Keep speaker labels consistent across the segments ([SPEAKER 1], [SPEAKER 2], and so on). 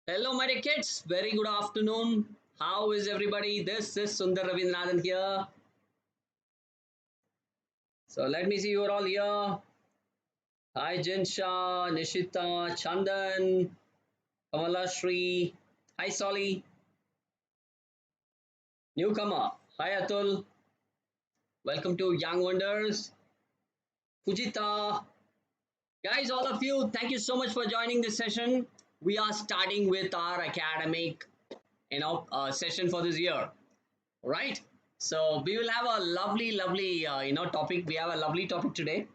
[SPEAKER 1] Hello, my dear kids. Very good afternoon. How is everybody? This is Sundar Ravindranathan here. So let me see you are all here. Hi, Jinsha, Nishita, Chandan, Kamala Shri. Hi, Solly. Newcomer. Hi, Atul. Welcome to Young Wonders. Fujita. Guys, all of you, thank you so much for joining this session. We are starting with our academic, session for this year. Right, so we will have a lovely topic. We have a lovely topic today,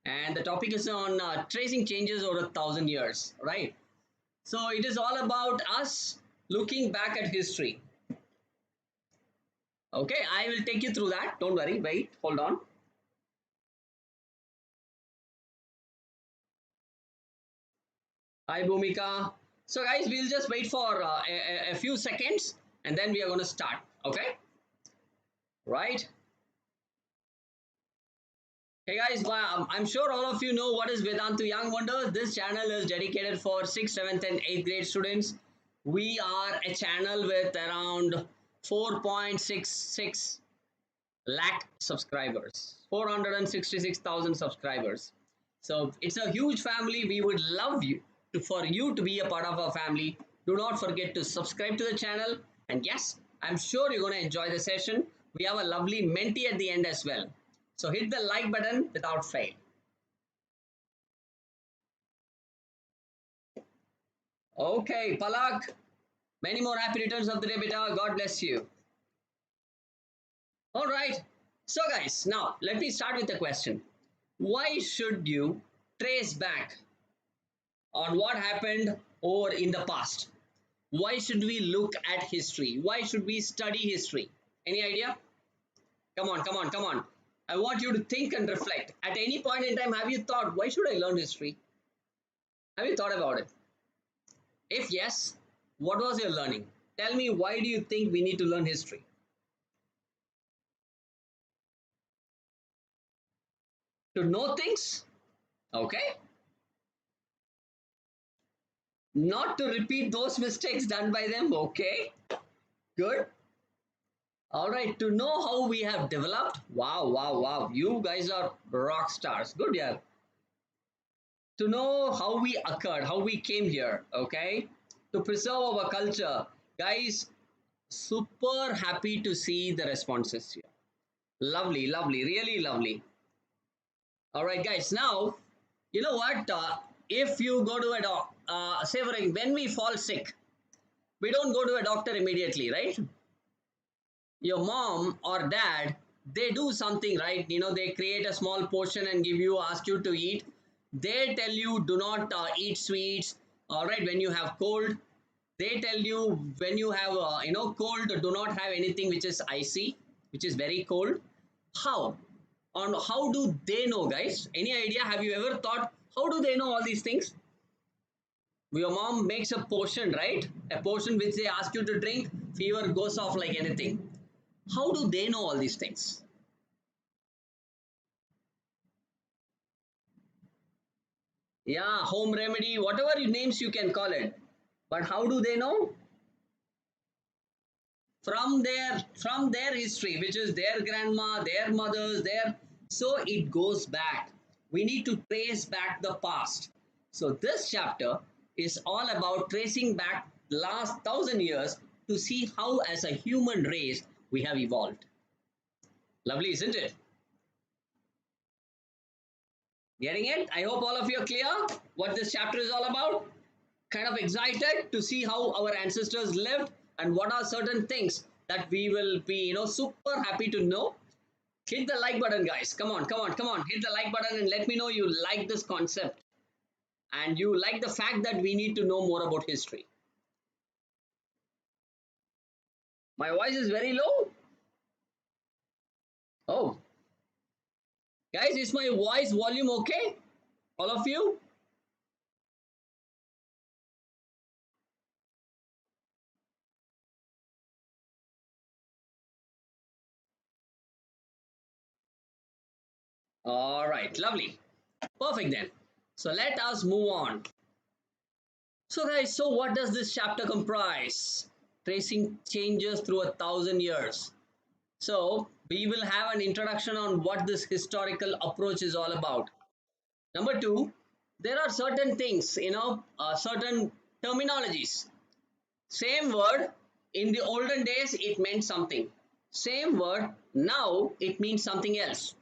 [SPEAKER 1] and the topic is on tracing changes over 1,000 years, right? So it is all about us looking back at history. Okay, I will take you through that. Don't worry, wait, hold on. Hi, Bhumika. So guys, we'll just wait for a few seconds, and then we are going to start. Okay, right. Hey guys, I'm sure all of you know what is Vedantu Young Wonders. This channel is dedicated for 6th, 7th and 8th grade students. We are a channel with around 4.66 lakh subscribers, 466,000 subscribers. So it's a huge family. We would love for you to be a part of our family. Do not forget to subscribe to the channel. And yes, I'm sure you're going to enjoy the session. We have a lovely mentee at the end as well. So hit the like button without fail. Okay, Palak, many more happy returns of the day, beta. God bless you. All right. So, guys, now let me start with the question. Why should you trace back on what happened over in the past? Why should we look at history? Why should we study history? Any idea? Come on, come on, come on. I want you to think and reflect. At any point in time, have you thought, why should I learn history? Have you thought about it? If yes, what was your learning? Tell me, why do you think we need to learn history? To know things? Okay. Not to repeat those mistakes done by them? Okay. Good. All right. To know how we have developed? Wow, wow, wow. You guys are rock stars. Good, yeah. To know how we occurred, how we came here. Okay. To preserve our culture. Guys, super happy to see the responses here. Lovely, lovely, really lovely. All right, guys. Now, you know what? If you go to a doctor, say for when we fall sick, we don't go to a doctor immediately, right? Your mom or dad, they do something, right? They create a small portion and give you, ask you to eat. They tell you do not eat sweets. All right, when you have cold, they tell you when you have cold, do not have anything which is icy, which is very cold. How? On how do they know, guys? Any idea? Have you ever thought, how do they know all these things? Your mom makes a potion, right? A potion which they ask you to drink, fever goes off like anything. How do they know all these things? Yeah, home remedy, whatever names you can call it. But how do they know? From their history, which is their grandma, their mothers, their, so it goes back. We need to trace back the past. So this chapter is all about tracing back the last 1,000 years to see how as a human race we have evolved. Lovely, isn't it? Getting it? I hope all of you are clear what this chapter is all about. Kind of excited to see how our ancestors lived and what are certain things that we will be, super happy to know. Hit the like button, guys. Come on, come on, come on. Hit the like button and let me know you like this concept and you like the fact that we need to know more about history. My voice is very low. Oh, guys, is my voice volume okay? All of you? All right, lovely. Perfect then. So let us move on. So guys, so what does this chapter comprise? Tracing changes through 1,000 years. So we will have an introduction on what this historical approach is all about. Number two, there are certain things, certain terminologies. Same word in the olden days it meant something. Same word now it means something else.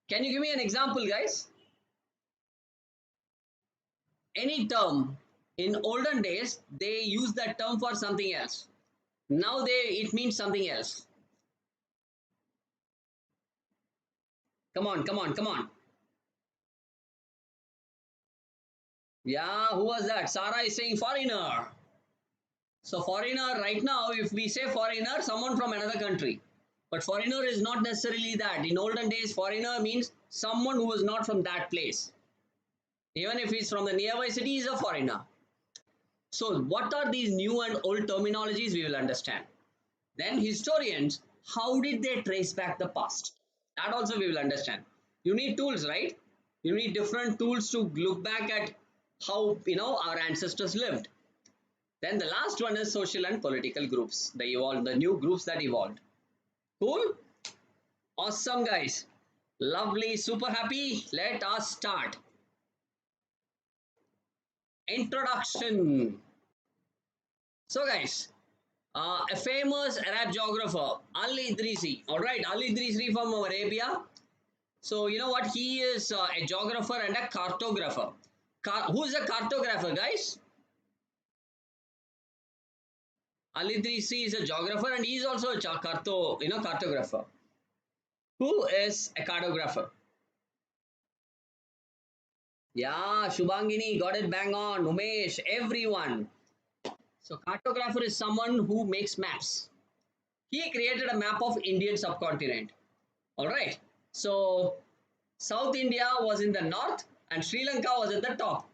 [SPEAKER 1] Can you give me an example, guys? Any term in olden days they use that term for something else. Now it means something else. Come on, come on, come on. Yeah, who was that? Sarah is saying foreigner. So foreigner right now, if we say foreigner, someone from another country. But foreigner is not necessarily that. In olden days, foreigner means someone who is not from that place. Even if he's from the nearby city, he's a foreigner. So what are these new and old terminologies? We will understand. Then historians, how did they trace back the past? That also we will understand. You need tools, right? You need different tools to look back at how our ancestors lived. Then the last one is social and political groups. They evolved, the new groups that evolved. Cool? Awesome, guys. Lovely, super happy. Let us start. Introduction. So, guys, a famous Arab geographer, Al-Idrisi. All right, Al-Idrisi from Arabia. So, you know what? He is a geographer and a cartographer. Who is a cartographer, guys? Al-Idrisi is a geographer and he is also a cartographer. Who is a cartographer? Yeah, Shubhangini got it bang on. Umesh, everyone. So, cartographer is someone who makes maps. He created a map of Indian subcontinent. All right. So, South India was in the north and Sri Lanka was at the top.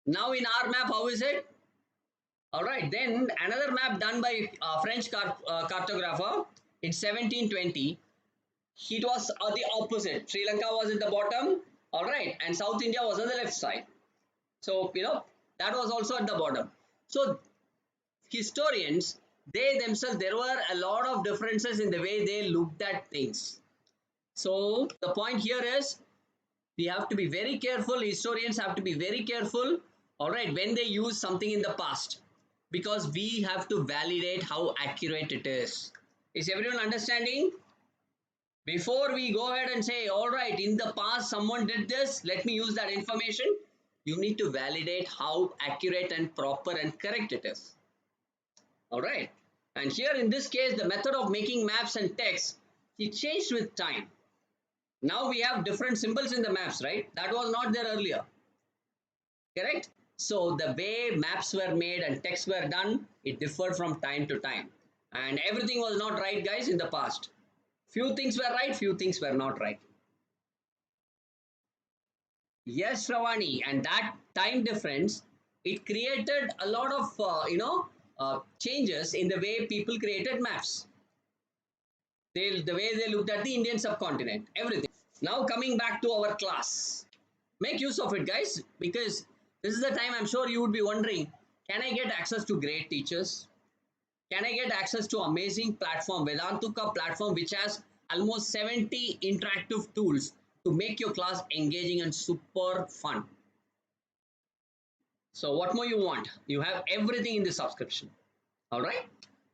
[SPEAKER 1] Now, in our map, how is it? All right. Then, another map done by French cartographer in 1720. It was the opposite. Sri Lanka was at the bottom. All right. And South India was on the left side. So, that was also at the bottom. So, historians, they themselves, there were a lot of differences in the way they looked at things. So, the point here is we have to be very careful. Historians have to be very careful, all right, when they use something in the past, because we have to validate how accurate it is. Is everyone understanding? Before we go ahead and say, all right, in the past someone did this, let me use that information, you need to validate how accurate and proper and correct it is. All right. And here in this case, the method of making maps and text, it changed with time. Now we have different symbols in the maps, right? That was not there earlier. Correct? So the way maps were made and texts were done, it differed from time to time. And everything was not right, guys, in the past. Few things were right, few things were not right. Yes, Ravani, and that time difference, it created a lot of changes in the way people created maps. The way they looked at the Indian subcontinent, everything. Now coming back to our class, make use of it, guys, because this is the time I'm sure you would be wondering, can I get access to great teachers? Can I get access to amazing platform, Vedantica platform, which has almost 70 interactive tools to make your class engaging and super fun? So what more you want? You have everything in the subscription. All right.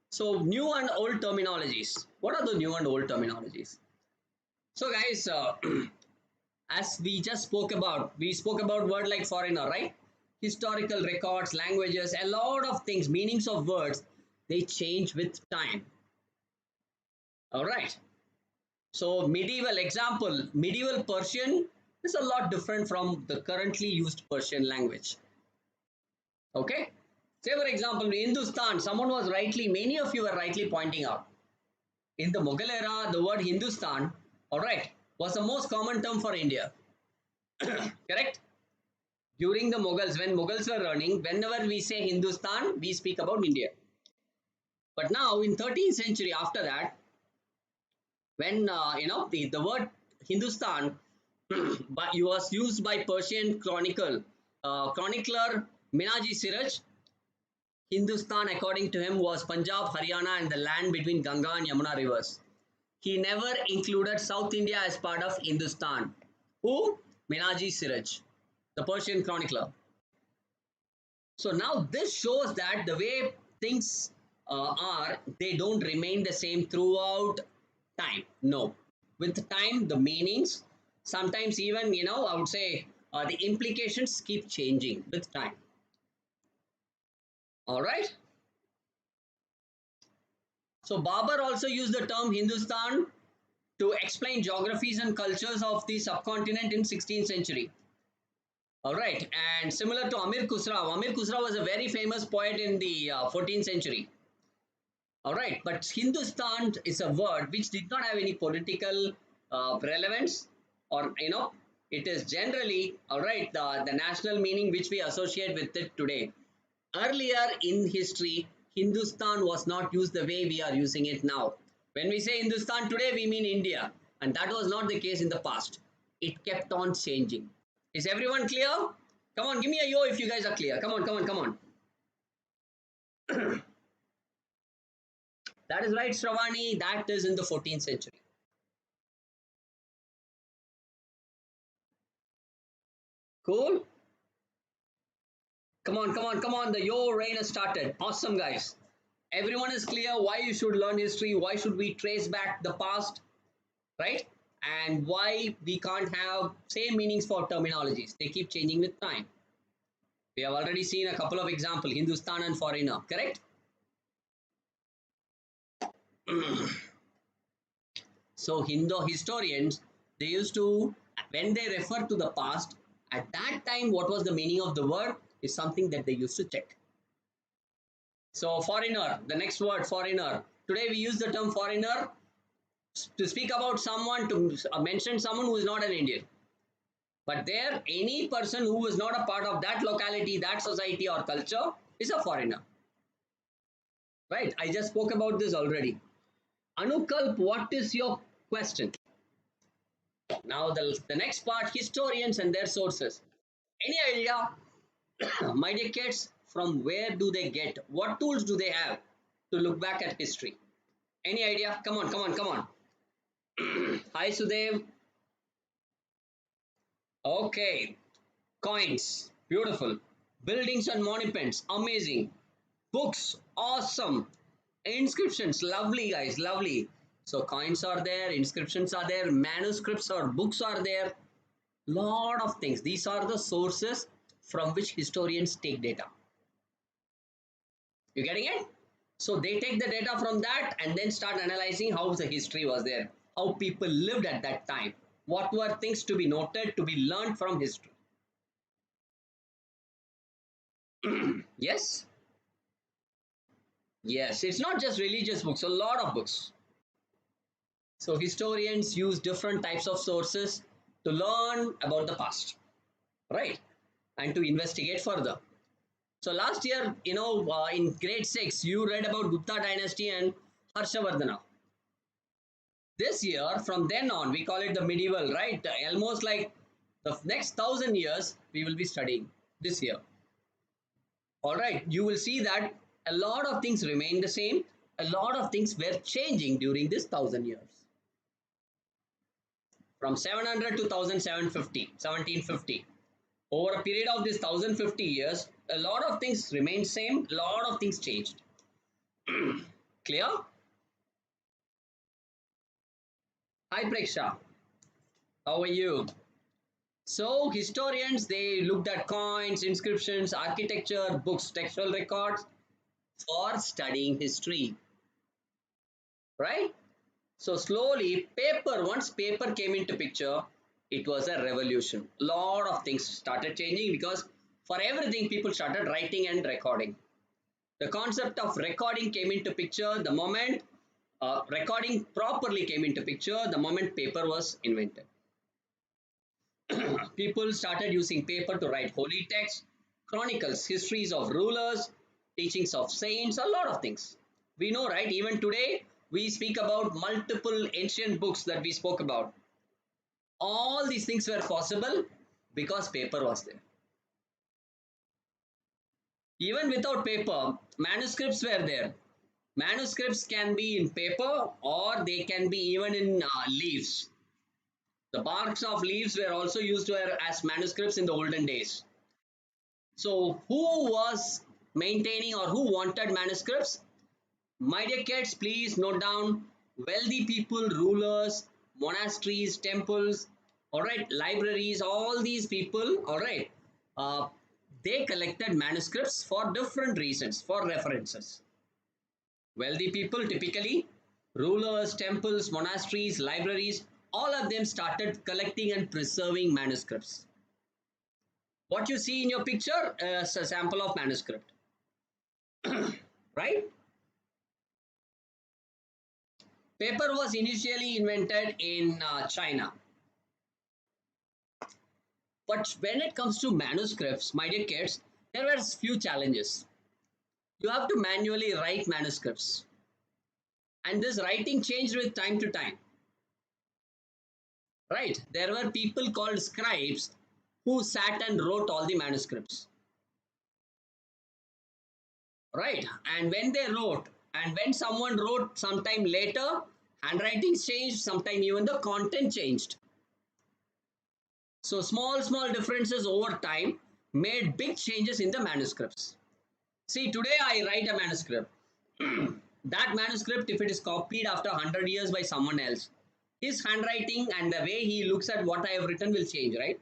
[SPEAKER 1] So new and old terminologies. What are the new and old terminologies? So guys, as we spoke about word like foreigner, right? Historical records, languages, a lot of things, meanings of words, they change with time. All right. So medieval example, medieval Persian is a lot different from the currently used Persian language. Okay. Say for example, Hindustan, someone was rightly, many of you were rightly pointing out. In the Mughal era, the word Hindustan, all right, was the most common term for India. Correct? During the Mughals, when Mughals were running, whenever we say Hindustan, we speak about India. But now in 13th century, after that, when the word Hindustan but it was used by Persian chronicler Minaji Siraj, Hindustan, according to him, was Punjab, Haryana, and the land between Ganga and Yamuna rivers. He never included South India as part of Hindustan. Who? Minaji Siraj, the Persian chronicler. So now this shows that the way things are, they don't remain the same throughout time. No. With time, the meanings, sometimes even, I would say the implications keep changing with time. All right. So Babar also used the term Hindustan to explain geographies and cultures of the subcontinent in 16th century. All right, and similar to Amir Khusrau, Amir Khusrau was a very famous poet in the 14th century. All right, but Hindustan is a word which did not have any political relevance, or it is generally all right the national meaning which we associate with it today. Earlier in history, Hindustan was not used the way we are using it now. When we say Hindustan today, we mean India, and that was not the case in the past. It kept on changing. Is everyone clear? Come on, give me a yo if you guys are clear. Come on, come on, come on. That is right, Shravani. That is in the 14th century. Cool? Come on, come on, come on. The yo rain has started. Awesome, guys. Everyone is clear why you should learn history, why should we trace back the past, right? And why we can't have same meanings for terminologies. They keep changing with time. We have already seen a couple of examples, Hindustan and foreigner, correct? So Hindu historians, they used to, when they refer to the past, at that time, what was the meaning of the word is something that they used to check. So foreigner, the next word, foreigner. Today we use the term foreigner to speak about someone, to mention someone who is not an Indian. But there, any person who is not a part of that locality, that society or culture is a foreigner. Right? I just spoke about this already. Anukalp, what is your question? Now, the next part, historians and their sources. Any idea, my dear kids, from where do they get? What tools do they have to look back at history? Any idea? Come on, come on, come on. Hi, Sudev. Okay. Coins, beautiful. Buildings and monuments, amazing. Books, awesome. Inscriptions, lovely, guys, lovely. So, coins are there, inscriptions are there, manuscripts or books are there. Lot of things. These are the sources from which historians take data. You getting it? So they take the data from that and then start analyzing how the history was there, how people lived at that time, what were things to be noted, to be learned from history. Yes? Yes, it's not just religious books, a lot of books. So historians use different types of sources to learn about the past, right? And to investigate further. So last year, in grade 6, you read about Gupta dynasty and Harshavardhana. This year, from then on, we call it the medieval, right? Almost like the next 1,000 years, we will be studying this year. All right, you will see that a lot of things remain the same. A lot of things were changing during this 1,000 years. From 700 to 1750, 1750. Over a period of this 1,050 years, a lot of things remained same, a lot of things changed. Clear? Hi Preksha, how are you? So historians, they looked at coins, inscriptions, architecture, books, textual records for studying history, right? So slowly, once paper came into picture, it was a revolution. A lot of things started changing because for everything, people started writing and recording. The concept of recording came into picture the moment recording properly came into picture, the moment paper was invented. People started using paper to write holy texts, chronicles, histories of rulers, teachings of saints, a lot of things. We know, right? Even today, we speak about multiple ancient books that we spoke about. All these things were possible because paper was there. Even without paper, manuscripts were there. Manuscripts can be in paper or they can be even in leaves. The barks of leaves were also used as manuscripts in the olden days. So, who was maintaining or who wanted manuscripts? My dear kids, please note down wealthy people, rulers, monasteries, temples, all right, libraries, all these people, all right, uh, they collected manuscripts for different reasons, for references. Wealthy people typically, rulers, temples, monasteries, libraries, all of them started collecting and preserving manuscripts. What you see in your picture is a sample of manuscript, right? Paper was initially invented in China. But when it comes to manuscripts, my dear kids, there were few challenges. You have to manually write manuscripts. And this writing changed with time to time. Right? There were people called scribes who sat and wrote all the manuscripts. Right? And when they wrote, and when someone wrote sometime later, handwriting changed, sometime even the content changed. So small differences over time made big changes in the manuscripts. See, today I write a manuscript. That manuscript, if it is copied after 100 years by someone else, his handwriting and the way he looks at what I have written will change, right?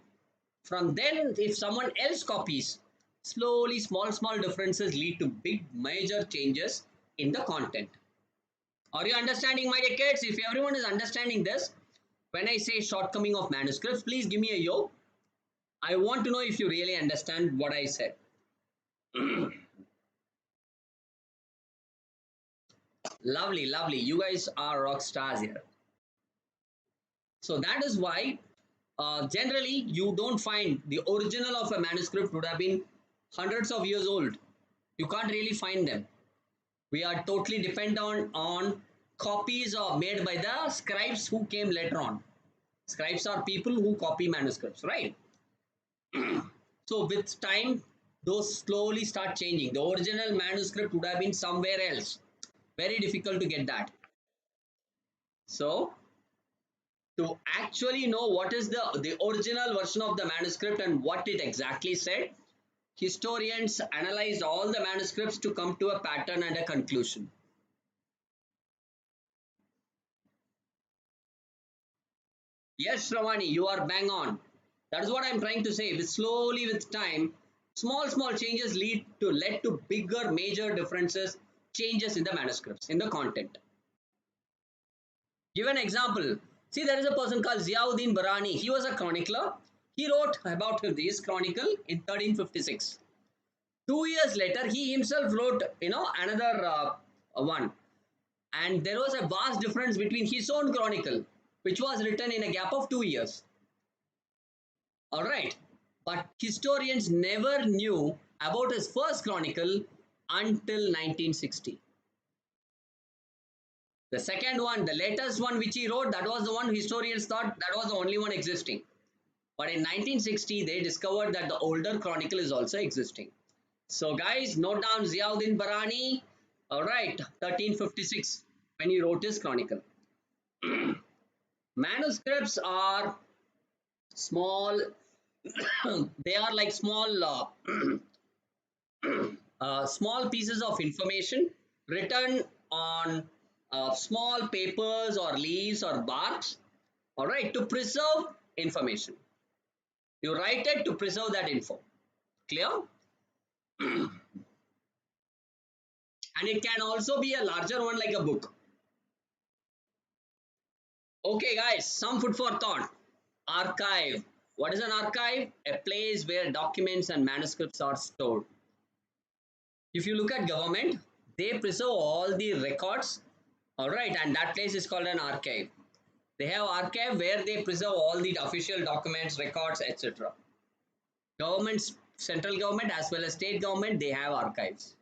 [SPEAKER 1] From then, if someone else copies, slowly small differences lead to big major changes in the content. Are you understanding, my dear kids? If everyone is understanding this, when I say shortcoming of manuscripts, please give me a yo. I want to know if you really understand what I said. Lovely, lovely. You guys are rock stars here. So that is why generally you don't find the original of a manuscript would have been hundreds of years old. You can't really find them. We are totally dependent on copies or made by the scribes who came later on. Scribes are people who copy manuscripts, right? So with time, those slowly start changing. The original manuscript would have been somewhere else. Very difficult to get that. So to actually know what is the original version of the manuscript and what it exactly said, historians analyzed all the manuscripts to come to a pattern and a conclusion. Yes, Ravani, you are bang on. That is what I'm trying to say. With slowly with time, small changes led to bigger major differences, changes in the manuscripts, in the content. Give an example. See, there is a person called Ziauddin Barani. He was a chronicler. He wrote about this chronicle in 1356. 2 years later, he himself wrote, another one. And there was a vast difference between his own chronicle, which was written in a gap of 2 years. All right. But historians never knew about his first chronicle until 1960. The second one, the latest one which he wrote, that was the one historians thought that was the only one existing. But in 1960, they discovered that the older chronicle is also existing. So guys, note down Ziauddin Barani, all right, 1356, when he wrote his chronicle. Manuscripts are small, they are like small pieces of information written on small papers or leaves or barks, all right, to preserve information. You write it to preserve that info. Clear? And it can also be a larger one like a book. Okay, guys, some food for thought. Archive. What is an archive? A place where documents and manuscripts are stored. If you look at government, they preserve all the records, all right, and that place is called an archive. They have archive where they preserve all the official documents, records, etc. Governments, central government as well as state government, they have archives.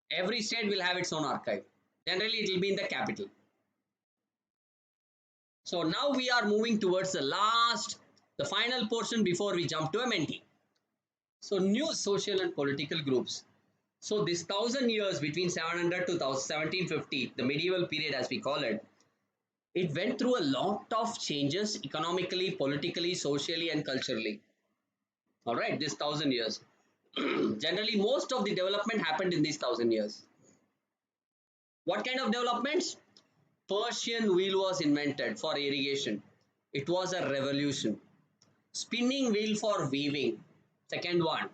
[SPEAKER 1] Every state will have its own archive. Generally, it will be in the capital. So now we are moving towards the final portion before we jump to a mentee. So new social and political groups. So this 1,000 years between 700 to 1750, the medieval period as we call it went through a lot of changes economically, politically, socially, and culturally. All right, this 1,000 years. Generally, most of the development happened in these 1,000 years. What kind of developments? Persian wheel was invented for irrigation. It was a revolution. Spinning wheel for weaving. Second one.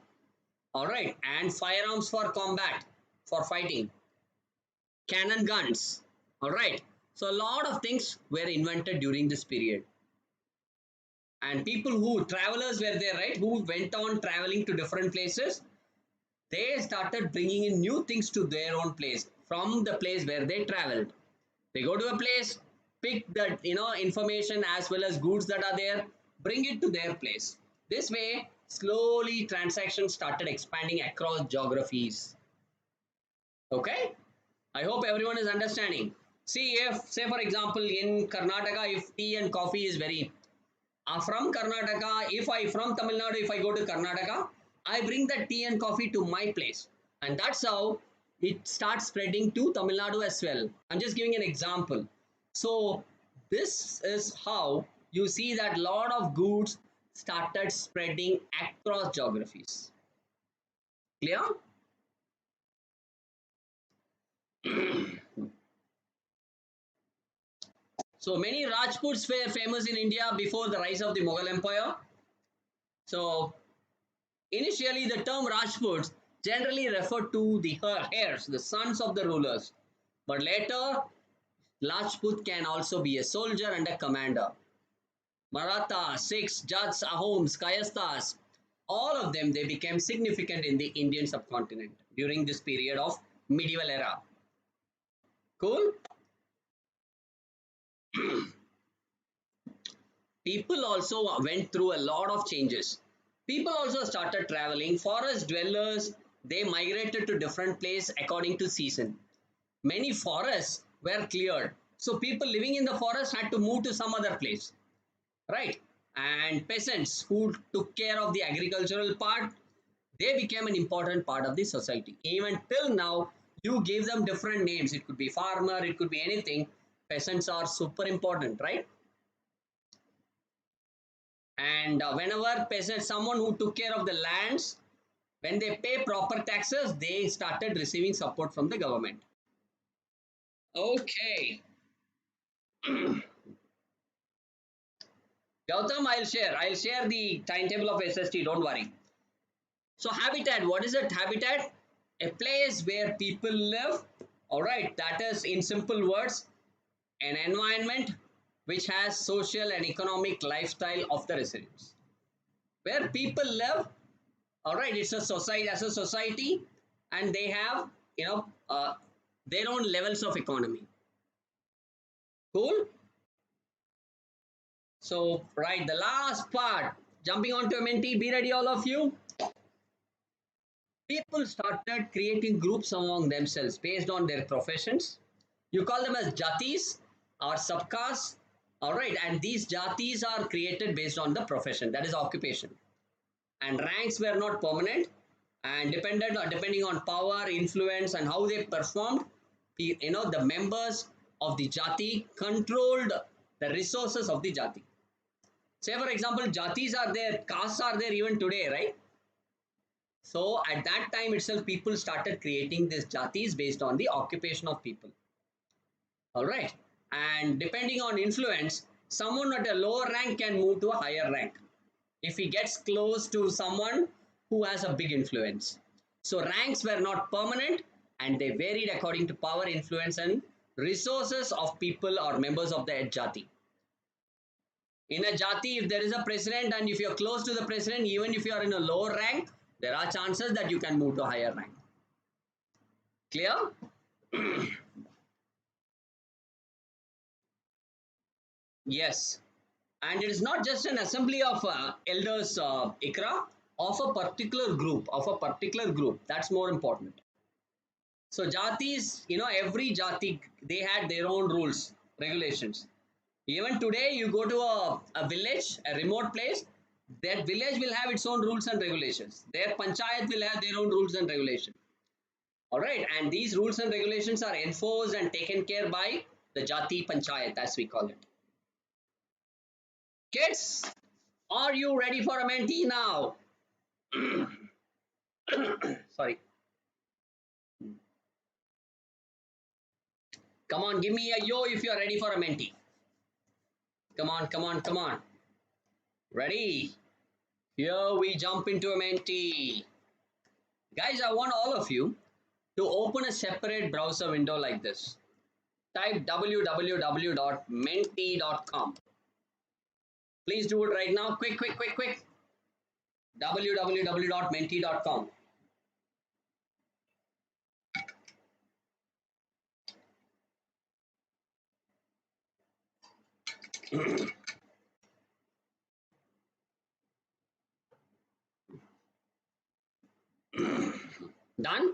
[SPEAKER 1] All right, and firearms for combat, for fighting. Cannon guns. All right. So a lot of things were invented during this period. And people who travelers were there, right, who went on traveling to different places, they started bringing in new things to their own place from the place where they traveled. They go to a place, pick the information as well as goods that are there, bring it to their place. This way, slowly transactions started expanding across geographies. Okay, I hope everyone is understanding. See, if say for example in Karnataka, if tea and coffee is very from Karnataka, if I from Tamil Nadu, if I go to Karnataka, I bring the tea and coffee to my place, and that's how it starts spreading to Tamil Nadu as well. I'm just giving an example. So this is how you see that lot of goods started spreading across geographies. Clear? So many Rajputs were famous in India before the rise of the Mughal Empire. So initially, the term Rajputs generally referred to the heirs, the sons of the rulers. But later, Rajput can also be a soldier and a commander. Marathas, Sikhs, Jats, Ahoms, Kayasthas, all of them, they became significant in the Indian subcontinent during this period of medieval era. Cool? People also went through a lot of changes. People also started traveling. Forest dwellers, they migrated to different places according to season. Many forests were cleared. So people living in the forest had to move to some other place, right? And peasants who took care of the agricultural part, they became an important part of the society. Even till now, you give them different names. It could be farmer, it could be anything. Peasants are super important, right? And whenever peasants, someone who took care of the lands, when they pay proper taxes, they started receiving support from the government. Okay. Gautam, I'll share the timetable of SST, don't worry. So habitat, what is it? Habitat? A place where people live. All right, that is in simple words, an environment which has social and economic lifestyle of the residents. Where people live, all right, it's a society, as a society, and they have, their own levels of economy. Cool? So, right, the last part, jumping onto a mentee, be ready all of you. People started creating groups among themselves based on their professions. You call them as jatis or subcastes. All right, and these jatis are created based on the profession, that is occupation. And ranks were not permanent and depending on power, influence, and how they performed. The members of the jati controlled the resources of the jati. Say for example, jatis are there, castes are there even today, right? So at that time itself, people started creating these jatis based on the occupation of people. All right. And depending on influence, someone at a lower rank can move to a higher rank if he gets close to someone who has a big influence. So ranks were not permanent and they varied according to power, influence, and resources of people or members of the jati. In a jati, if there is a president and if you're close to the president, even if you are in a lower rank, there are chances that you can move to a higher rank. Clear? Yes. And it is not just an assembly of elders, Ikra, of a particular group, That's more important. So jatis, every jati, they had their own rules, regulations. Even today, you go to a village, a remote place, that village will have its own rules and regulations. Their panchayat will have their own rules and regulations. All right, and these rules and regulations are enforced and taken care by the Jati Panchayat, as we call it. Kids, are you ready for a mentee now? Sorry. Come on, give me a yo if you're ready for a mentee. Come on, come on, come on. Ready? Here we jump into a mentee. Guys, I want all of you to open a separate browser window like this. Type www.mentee.com. Please do it right now. Quick, quick, quick, quick. www.mentee.com. Done?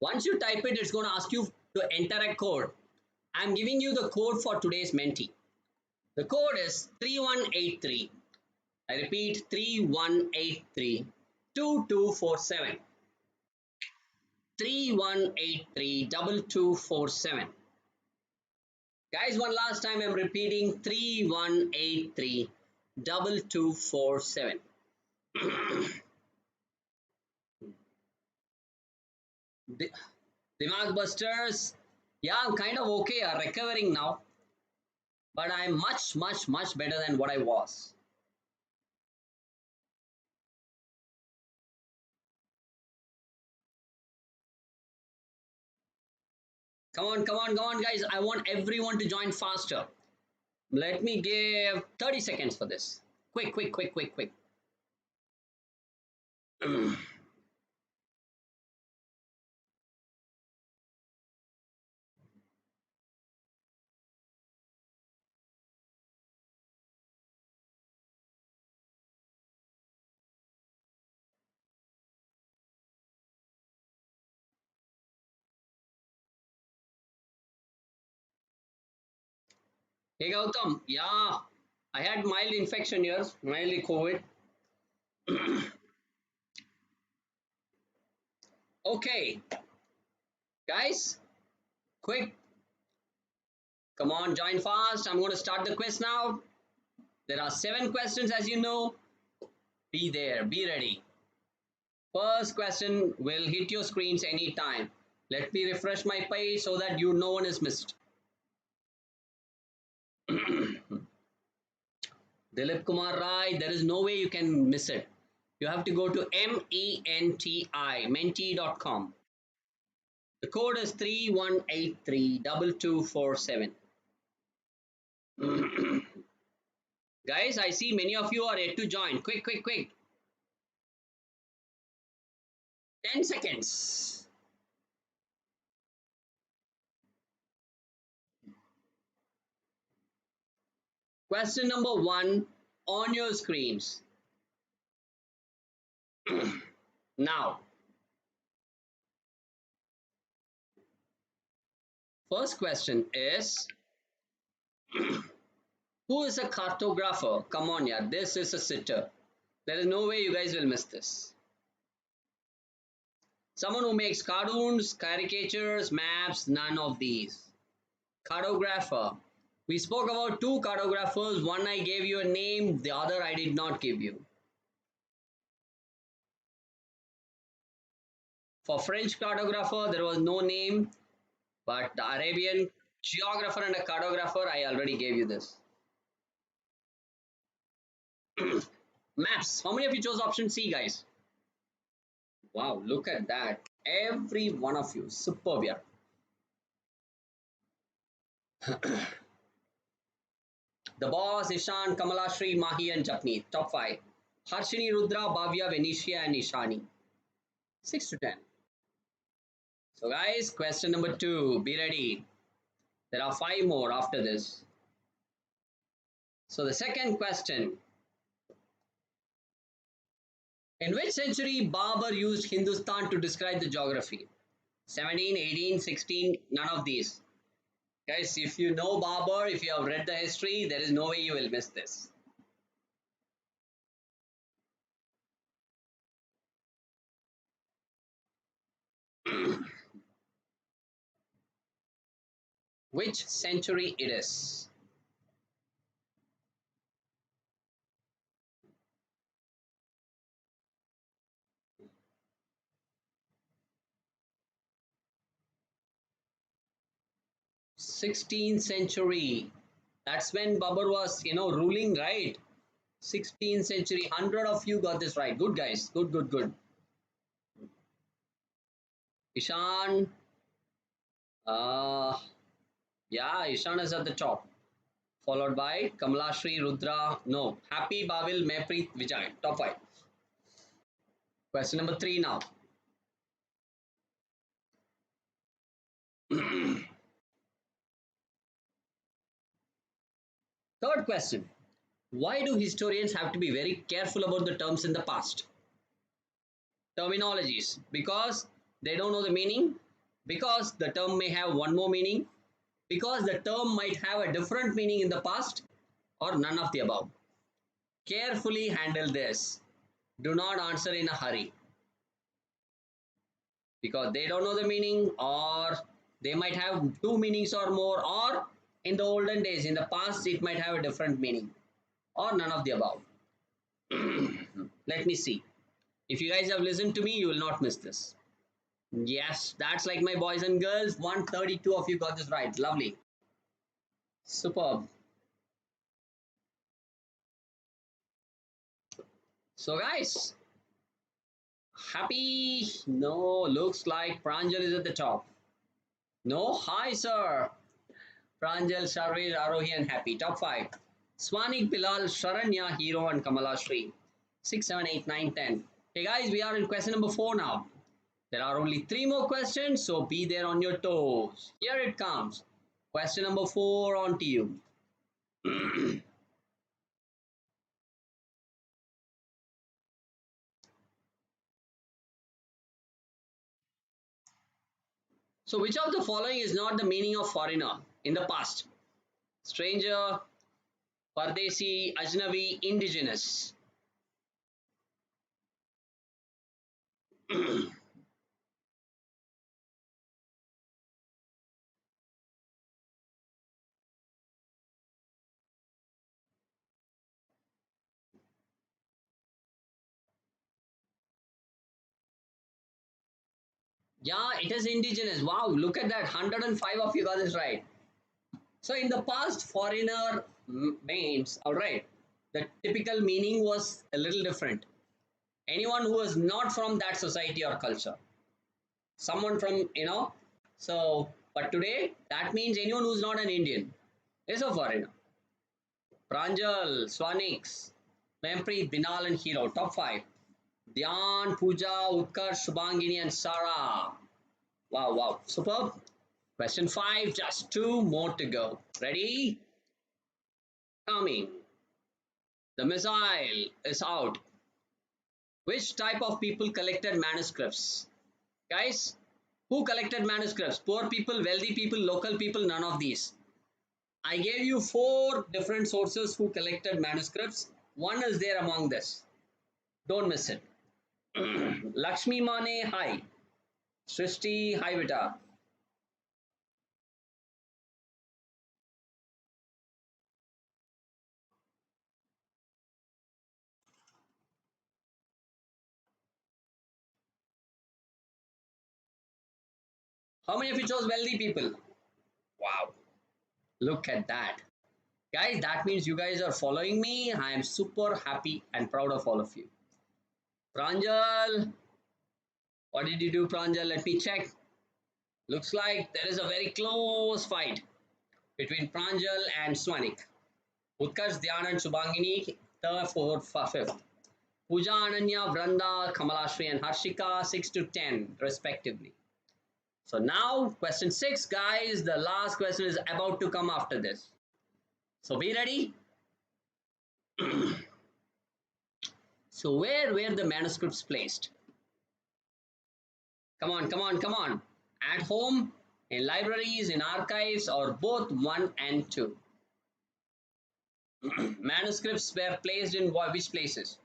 [SPEAKER 1] Once you type it, it's going to ask you to enter a code. I'm giving you the code for today's mentee. The code is 3183. I repeat, 3183 2247. 3183 2247. Guys, one last time I'm repeating, 3183 2247. Dimag busters. Yeah, I'm kind of okay, recovering now. But I'm much, much, much better than what I was. Come on, come on, come on, guys. I want everyone to join faster. Let me give 30 seconds for this. Quick, quick, quick, quick, quick. Hey Gautam, yeah, I had mild infection here, mildly COVID. Okay, guys, quick, come on, join fast. I'm going to start the quiz now. There are 7 questions, as you know. Be there, be ready. First question will hit your screens anytime. Let me refresh my page so that no one is missed. Dilip Kumar Rai, there is no way you can miss it. You have to go to mentee.com. The code is 3183 2247. Guys, I see many of you are yet to join. Quick, quick, quick. 10 seconds. Question number 1 on your screens. Now, first question is, who is a cartographer? Come on, yeah, this is a sitter. There is no way you guys will miss this. Someone who makes cartoons, caricatures, maps, none of these. Cartographer. We spoke about 2 cartographers. One I gave you a name, the other I did not give you. For French cartographer, there was no name, but the Arabian geographer and a cartographer, I already gave you this. Maps. How many of you chose option C, guys? Wow, look at that. Every one of you. Superb, yeah. The Boss, Ishan, Kamalashri, Mahi, and Japni. Top 5. Harshini, Rudra, Bhavya, Venetia, and Ishani. 6 to 10. So, guys, question number 2. Be ready. There are 5 more after this. So, the second question. In which century Babur used Hindustan to describe the geography? 17, 18, 16, none of these. Guys, if you know Babur, if you have read the history, there is no way you will miss this. Which century it is? Sixteenth century. That's when Babur was, ruling, right? 16th century. 100 of you got this right. Good, guys. Good, good, good. Ishan. Uh, yeah, Ishan is at the top. Followed by Kamalashri, Rudra. No. Happy, Bavil, Maypreet, Vijay. Top 5. Question number 3 now. Third question. Why do historians have to be very careful about the terms in the past? Terminologies. Because they don't know the meaning. Because the term may have one more meaning. Because the term might have a different meaning in the past, or none of the above. Carefully handle this. Do not answer in a hurry because they don't know the meaning, or they might have two meanings or more, or in the olden days, in the past, it might have a different meaning, or none of the above. Let me see. If you guys have listened to me, you will not miss this. Yes, that's like my boys and girls. 132 of you got this right. Lovely. Superb. So, guys, happy? No, looks like Pranjal is at the top. No, hi, sir. Pranjal, Sharveer, Arohi, and Happy. Top 5. Swanik, Bilal, Sharanya, Hero, and Kamalashri. 6, 7, 8, 9, 10. Hey guys, we are in question number 4 now. There are only 3 more questions, so be there on your toes. Here it comes. Question number 4 on to you. So, which of the following is not the meaning of foreigner in the past? Stranger, Pardesi, Ajnabi, indigenous. Yeah, it is indigenous. Wow, look at that. 105 of you got this right. So in the past, foreigner means, all right, the typical meaning was a little different. Anyone who was not from that society or culture. Someone from, so, but today, that means anyone who's not an Indian is a foreigner. Pranjal, Swanix, Mempreet, Binal, and Hero, top 5. Dhyan, Pooja, Utkarsh, Shubhangini, and Sarah. Wow, wow, superb. Question 5, just 2 more to go. Ready? Coming. The missile is out. Which type of people collected manuscripts? Guys, who collected manuscripts? Poor people, wealthy people, local people, none of these. I gave you 4 different sources who collected manuscripts. One is there among this. Don't miss it. Lakshmi Mane, hi. Srishti, hi Vita. How many of you chose wealthy people? Wow, look at that. Guys, that means you guys are following me. I am super happy and proud of all of you. Pranjal, what did you do, Pranjal? Let me check. Looks like there is a very close fight between Pranjal and Swanik. Utkarsh, Dhyan, and Subhangini, third, fourth, fifth. Pooja, Ananya, Vranda, Kamalashri, and Harshika, 6 to 10, respectively. So now, question 6, guys. The last question is about to come after this. So be ready. So where were the manuscripts placed? Come on, come on, come on. At home, in libraries, in archives, or both 1 and 2? Manuscripts were placed in which places?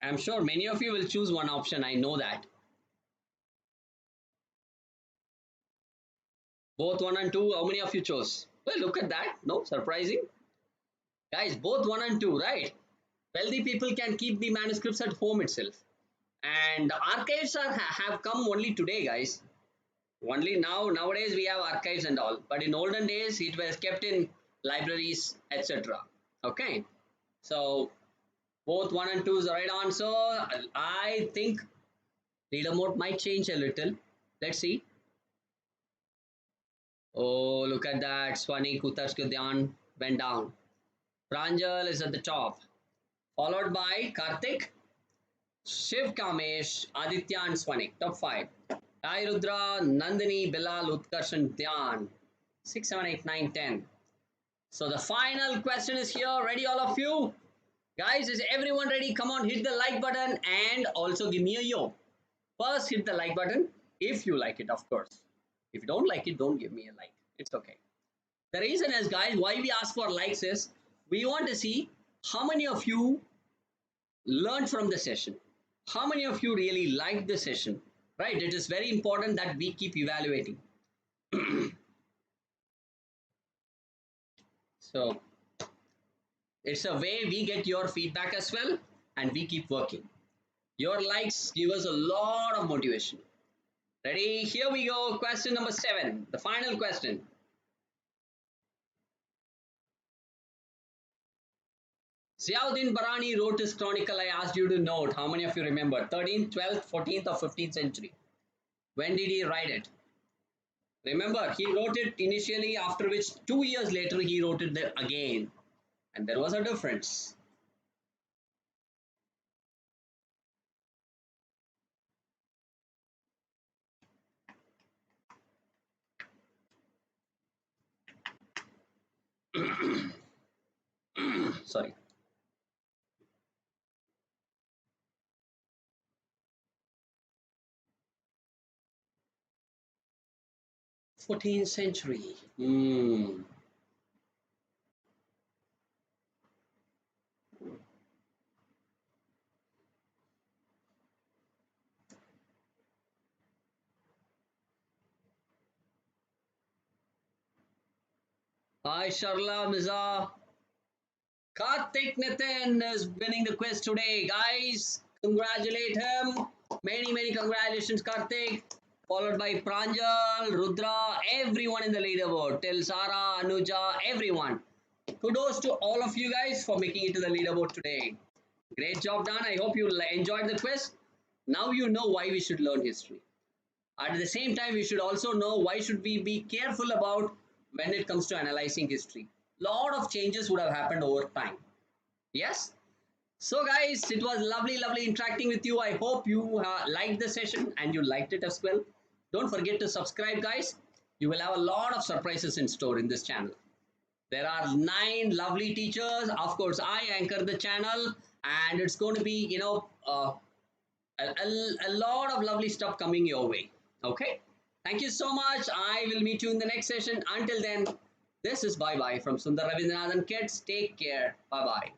[SPEAKER 1] I'm sure many of you will choose one option. I know that. Both 1 and 2. How many of you chose? Well, look at that. No, surprising. Guys, both 1 and 2, right? Wealthy people can keep the manuscripts at home itself. And the archives have come only today, guys. Only nowadays we have archives and all. But in olden days, it was kept in libraries, etc. Okay. So both 1 and 2 is the right answer. I think reader mode might change a little. Let's see. Oh, look at that. Swani Kutarskudyan went down. Pranjal is at the top, followed by Karthik, Shiv Kamesh, Aditya, and Swani. Top 5. Sai Rudra, Nandini, Bilal, Utkarsh, and Dhyan. 6, 7, 8, 9, 10. So the final question is here. Ready, all of you? Guys, is everyone ready? Come on, hit the like button and also give me a yo. First, hit the like button if you like it, of course. If you don't like it, don't give me a like. It's okay. The reason is, guys, why we ask for likes is we want to see how many of you learned from the session. How many of you really liked the session? Right? It is very important that we keep evaluating. So it's a way we get your feedback as well and we keep working. Your likes give us a lot of motivation. Ready? Here we go. Question number 7. The final question. Ziauddin Barani wrote his chronicle. I asked you to note. How many of you remember? 13th, 12th, 14th or 15th century. When did he write it? Remember, he wrote it initially, after which 2 years later he wrote it again. And there was a difference. Sorry. 14th century. Hi, Sharla Miza. Karthik Nathan is winning the quiz today. Guys, congratulate him. Many, many congratulations, Karthik. Followed by Pranjal, Rudra, everyone in the leaderboard. Till Sara, Anuja, everyone. Kudos to all of you guys for making it to the leaderboard today. Great job done. I hope you enjoyed the quiz. Now you know why we should learn history. At the same time, we should also know why should we be careful about when it comes to analyzing history. Lot of changes would have happened over time. Yes? So guys, it was lovely interacting with you. I hope you liked the session and you liked it as well. Don't forget to subscribe, guys. You will have a lot of surprises in store in this channel. There are 9 lovely teachers. Of course, I anchor the channel and it's going to be, a lot of lovely stuff coming your way. Okay. Thank you so much. I will meet you in the next session. Until then, this is bye-bye from Sundar Ravindranathan. Kids, take care. Bye-bye.